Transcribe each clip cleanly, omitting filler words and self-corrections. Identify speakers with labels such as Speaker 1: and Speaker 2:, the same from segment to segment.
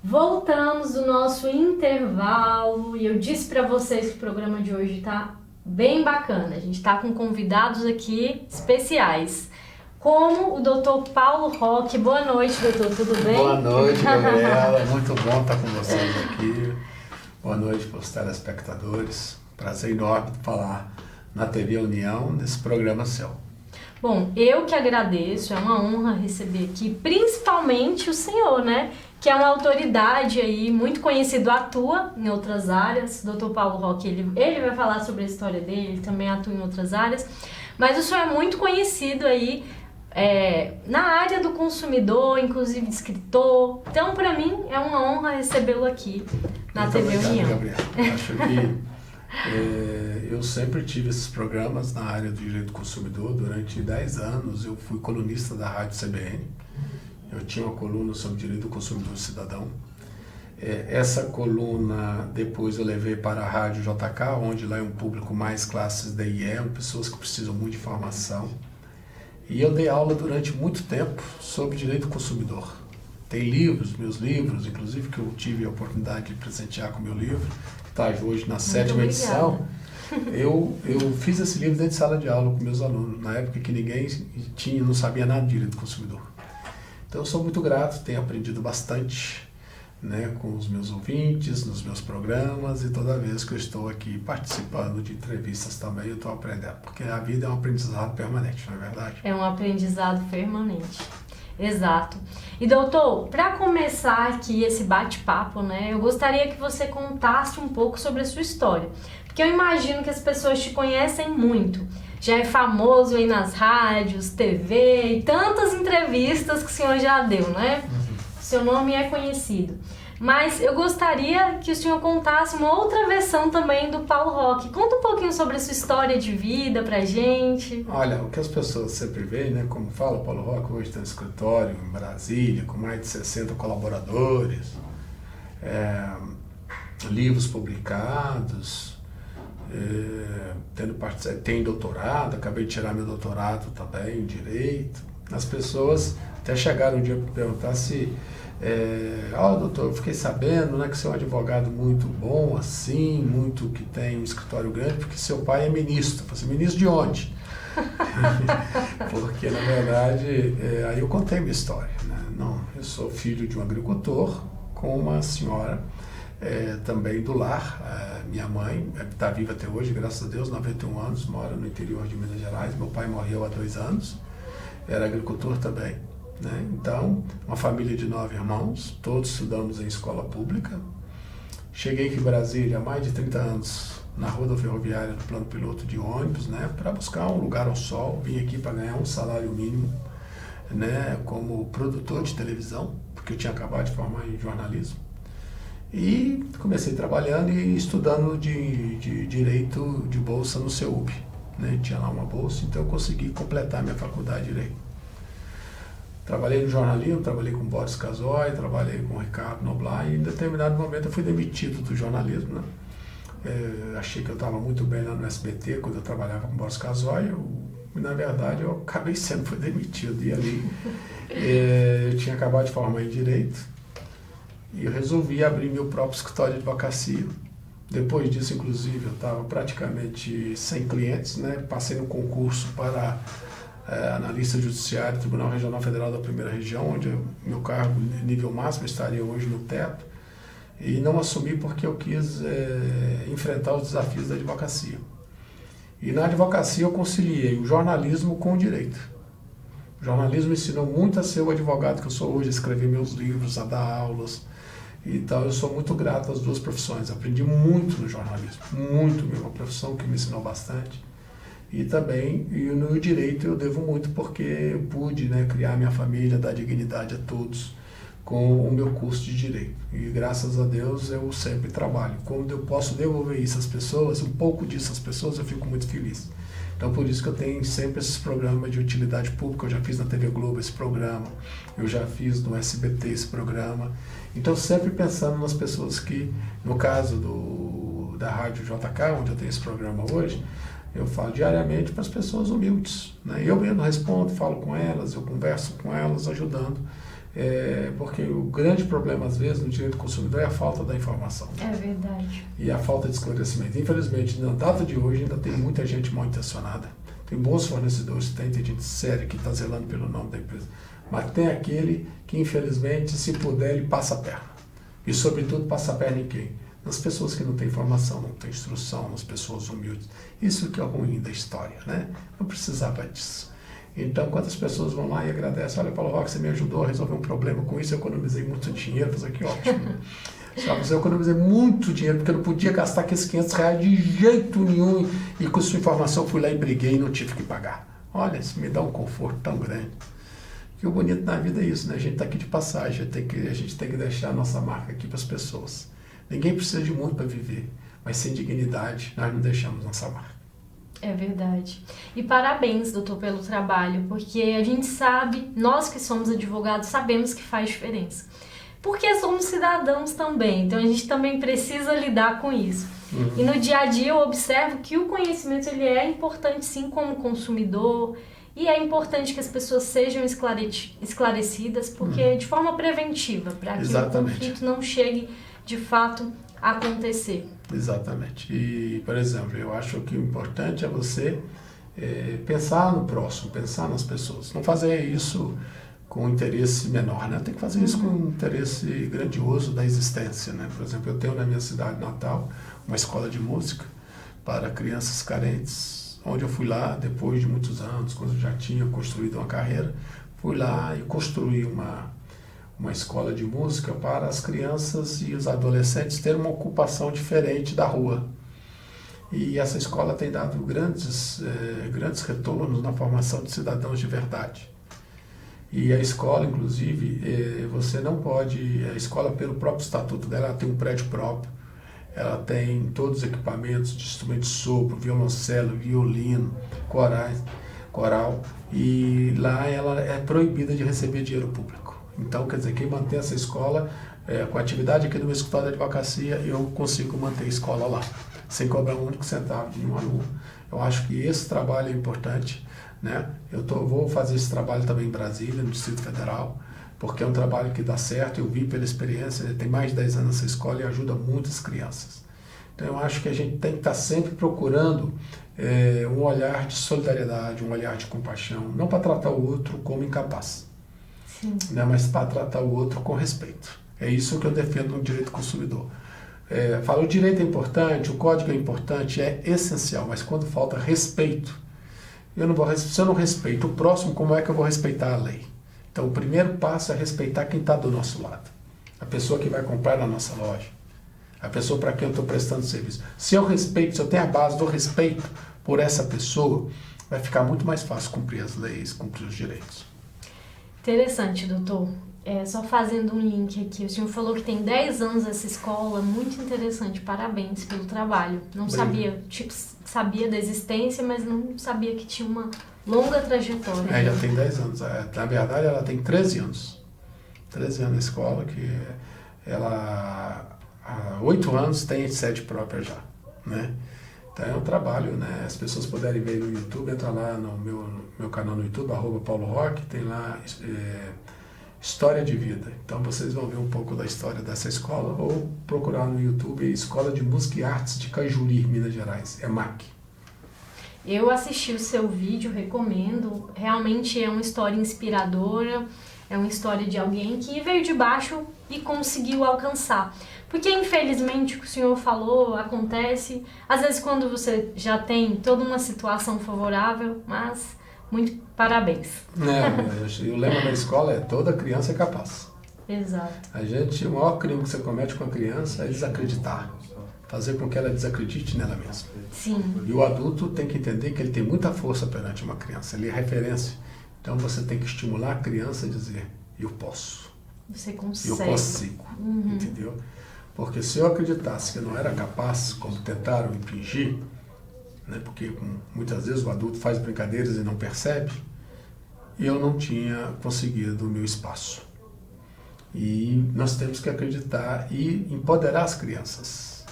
Speaker 1: Voltamos do nosso intervalo e eu disse para vocês que o programa de hoje tá bem bacana. A gente tá com convidados aqui especiais, como o Dr. Paulo Roque. Boa noite, doutor, tudo bem?
Speaker 2: Boa noite, Gabriela. Muito bom estar com vocês aqui. Boa noite para os telespectadores. Prazer enorme falar na TV União, nesse programa seu.
Speaker 1: Bom, eu que agradeço, é uma honra receber aqui, principalmente o senhor, né? Que é uma autoridade aí, muito conhecido, atua em outras áreas. O Dr. Paulo Roque, ele vai falar sobre a história dele, ele também atua em outras áreas. Mas o senhor é muito conhecido aí na área do consumidor, inclusive escritor. Então, para mim, é uma honra recebê-lo aqui na
Speaker 2: Muito
Speaker 1: TV
Speaker 2: obrigado,
Speaker 1: União.
Speaker 2: Gabriela. Acho que eu sempre tive esses programas na área do direito do consumidor. Durante 10 anos eu fui colunista da Rádio CBN. Eu tinha uma coluna sobre direito do consumidor cidadão. Essa coluna depois eu levei para a Rádio JK, onde lá é um público mais classes D e E, pessoas que precisam muito de informação. E eu dei aula durante muito tempo sobre direito do consumidor. Tem livros, meus livros, inclusive que eu tive a oportunidade de presentear com o meu livro, que está hoje na 7ª edição. Eu fiz esse livro dentro de sala de aula com meus alunos, na época que ninguém não sabia nada de direito do consumidor. Então eu sou muito grato, tenho aprendido bastante, né, com os meus ouvintes, nos meus programas, e toda vez que eu estou aqui participando de entrevistas também eu estou aprendendo, porque a vida é um aprendizado permanente, não é verdade?
Speaker 1: É um aprendizado permanente, exato. E doutor, para começar aqui esse bate-papo, né, eu gostaria que você contasse um pouco sobre a sua história, porque eu imagino que as pessoas te conhecem muito. Já é famoso aí nas rádios, TV e tantas entrevistas que o senhor já deu, né? Seu nome é conhecido. Mas eu gostaria que o senhor contasse uma outra versão também do Paulo Roque. Conta um pouquinho sobre a sua história de vida pra gente.
Speaker 2: Olha, o que as pessoas sempre veem, né? Como fala, o Paulo Roque hoje tem um escritório em Brasília, com mais de 60 colaboradores, livros publicados, tem doutorado, acabei de tirar meu doutorado também em Direito. As pessoas até chegaram um dia para perguntar se... doutor, eu fiquei sabendo, né, que você é um advogado muito bom, assim, muito que tem um escritório grande, porque seu pai é ministro. Eu falei assim, ministro de onde? Porque, na verdade, aí eu contei minha história, né? Não, eu sou filho de um agricultor com uma senhora também do lar. Minha mãe está viva até hoje, graças a Deus, 91 anos, mora no interior de Minas Gerais. Meu pai morreu há 2 anos, era agricultor também, né? Então, uma família de 9 irmãos, todos estudamos em escola pública. Cheguei aqui em Brasília há mais de 30 anos, na Rua Ferroviária, do plano piloto de ônibus, né, para buscar um lugar ao sol. Vim aqui para ganhar um salário mínimo, né, como produtor de televisão, porque eu tinha acabado de formar em jornalismo. E comecei trabalhando e estudando de Direito de Bolsa no CEUB, né? Tinha lá uma bolsa, então eu consegui completar minha faculdade de Direito. Trabalhei no jornalismo, trabalhei com Boris Casoy, trabalhei com Ricardo Noblar, e em determinado momento eu fui demitido do jornalismo, né? Achei que eu estava muito bem lá no SBT, quando eu trabalhava com Boris Casoy, na verdade eu acabei fui demitido. E ali eu tinha acabado de formar em Direito, e eu resolvi abrir meu próprio escritório de advocacia. Depois disso, inclusive, eu estava praticamente sem clientes, né? Passei no concurso para analista judiciário do Tribunal Regional Federal da Primeira Região, onde meu cargo nível máximo estaria hoje no teto, e não assumi porque eu quis enfrentar os desafios da advocacia. E na advocacia eu conciliei o jornalismo com o direito. O jornalismo me ensinou muito a ser o advogado que eu sou hoje, a escrever meus livros, a dar aulas. Então eu sou muito grato às duas profissões. Aprendi muito no jornalismo, muito mesmo, uma profissão que me ensinou bastante. E também, no direito eu devo muito porque eu pude, né, criar minha família, dar dignidade a todos com o meu curso de direito. E graças a Deus eu sempre trabalho. Quando eu posso devolver isso às pessoas, um pouco disso às pessoas, eu fico muito feliz. Então por isso que eu tenho sempre esses programas de utilidade pública. Eu já fiz na TV Globo esse programa, eu já fiz no SBT esse programa. Então sempre pensando nas pessoas que, no caso da Rádio JK, onde eu tenho esse programa hoje, eu falo diariamente para as pessoas humildes, né? Eu mesmo respondo, falo com elas, eu converso com elas, ajudando, porque o grande problema às vezes no direito do consumidor é a falta da informação.
Speaker 1: É verdade.
Speaker 2: E a falta de esclarecimento. Infelizmente, na data de hoje ainda tem muita gente mal intencionada. Tem bons fornecedores, tem gente séria que está zelando pelo nome da empresa. Mas tem aquele que infelizmente, se puder, ele passa a perna. E sobretudo passa a perna em quem? Nas pessoas que não têm informação, não têm instrução, nas pessoas humildes. Isso que é o ruim da história, né? Não precisava disso. Então, quantas pessoas vão lá e agradecem, olha, Paulo Roque, você me ajudou a resolver um problema com isso, eu economizei muito dinheiro, mas aqui ótimo. Sabe, eu economizei muito dinheiro, porque eu não podia gastar aqueles R$500 de jeito nenhum, e com sua informação fui lá e briguei e não tive que pagar. Olha, isso me dá um conforto tão grande. E o bonito na vida é isso, né? A gente está aqui de passagem, a gente tem que deixar a nossa marca aqui para as pessoas. Ninguém precisa de muito para viver, mas sem dignidade nós não deixamos nossa marca.
Speaker 1: É verdade. E parabéns, doutor, pelo trabalho, porque a gente sabe, nós que somos advogados, sabemos que faz diferença. Porque somos cidadãos também, então a gente também precisa lidar com isso. E no dia a dia eu observo que o conhecimento ele é importante sim como consumidor, e é importante que as pessoas sejam esclarecidas, porque de forma preventiva, para que o conflito não chegue de fato a acontecer.
Speaker 2: Exatamente. E, por exemplo, eu acho que o importante é você pensar no próximo, pensar nas pessoas. Não fazer isso com interesse menor, né? Tem que fazer isso com um interesse grandioso da existência, né? Por exemplo, eu tenho na minha cidade natal uma escola de música para crianças carentes, onde eu fui lá depois de muitos anos, quando eu já tinha construído uma carreira, fui lá e construí uma escola de música para as crianças e os adolescentes terem uma ocupação diferente da rua. E essa escola tem dado grandes retornos na formação de cidadãos de verdade. E a escola, inclusive, você não pode... A escola, pelo próprio estatuto dela, ela tem um prédio próprio, ela tem todos os equipamentos de instrumento de sopro, violoncelo, violino, coral, e lá ela é proibida de receber dinheiro público. Então, quer dizer, quem mantém essa escola, com a atividade aqui no meu escritório de advocacia, eu consigo manter a escola lá, sem cobrar um único centavo de nenhum aluno. Eu acho que esse trabalho é importante, né? Vou fazer esse trabalho também em Brasília, no Distrito Federal, porque é um trabalho que dá certo, eu vi pela experiência, tem mais de 10 anos essa escola e ajuda muitas crianças. Então, eu acho que a gente tem que estar sempre procurando um olhar de solidariedade, um olhar de compaixão, não para tratar o outro como incapaz, né, mas para tratar o outro com respeito. É isso que eu defendo no direito do consumidor. O direito é importante, o código é importante, é essencial, mas quando falta respeito, se eu não respeito o próximo, como é que eu vou respeitar a lei? Então, o primeiro passo é respeitar quem está do nosso lado, a pessoa que vai comprar na nossa loja, a pessoa para quem eu estou prestando serviço. Se eu tenho a base do respeito por essa pessoa, vai ficar muito mais fácil cumprir as leis, cumprir os direitos.
Speaker 1: Interessante, doutor. Só fazendo um link aqui, o senhor falou que tem 10 anos essa escola, muito interessante, parabéns pelo trabalho. Não sabia, sabia da existência, mas não sabia que tinha uma longa trajetória.
Speaker 2: Já tem 10 anos. Na verdade, ela tem 13 anos. 13 anos na escola, que ela há 8 anos tem sede própria já, né? Então é um trabalho, né? As pessoas puderem ver no YouTube, entra lá no meu canal no YouTube, @PauloRoque, tem lá História de Vida. Então vocês vão ver um pouco da história dessa escola, ou procurar no YouTube Escola de Música e Artes de Cajuri, Minas Gerais, EMAC.
Speaker 1: Eu assisti o seu vídeo, recomendo. Realmente é uma história inspiradora, é uma história de alguém que veio de baixo e conseguiu alcançar. Porque infelizmente o que o senhor falou acontece, às vezes quando você já tem toda uma situação favorável, mas muito parabéns.
Speaker 2: O lema da escola é toda criança é capaz.
Speaker 1: Exato.
Speaker 2: O maior crime que você comete com a criança é desacreditar. Fazer com que ela desacredite nela mesma.
Speaker 1: Sim.
Speaker 2: E o adulto tem que entender que ele tem muita força perante uma criança, ele é referência. Então você tem que estimular a criança a dizer, eu posso.
Speaker 1: Você consegue.
Speaker 2: Eu consigo, entendeu? Porque se eu acreditasse que eu não era capaz, como tentaram impingir, né, porque muitas vezes o adulto faz brincadeiras e não percebe, eu não tinha conseguido o meu espaço. E nós temos que acreditar e empoderar as crianças.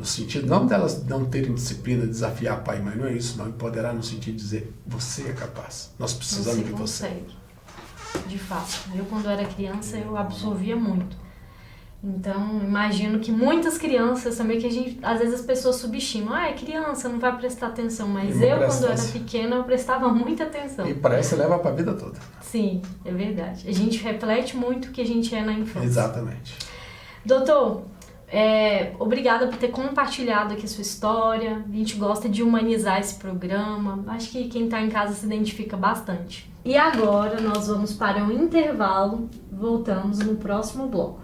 Speaker 2: No sentido, não delas não terem disciplina, desafiar pai e mãe, não é isso, não. Empoderar no sentido de dizer, você é capaz, nós precisamos de você.
Speaker 1: De fato. Eu, quando era criança, eu absorvia muito. Então, imagino que muitas crianças também, que às vezes as pessoas subestimam. É criança, não vai prestar atenção. Mas eu, quando era pequena, eu prestava muita atenção.
Speaker 2: E parece levar para a vida toda.
Speaker 1: Sim, é verdade. A gente reflete muito o que a gente é na infância.
Speaker 2: Exatamente.
Speaker 1: Doutor, obrigada por ter compartilhado aqui a sua história. A gente gosta de humanizar esse programa. Acho que quem está em casa se identifica bastante. E agora nós vamos para um intervalo. Voltamos no próximo bloco.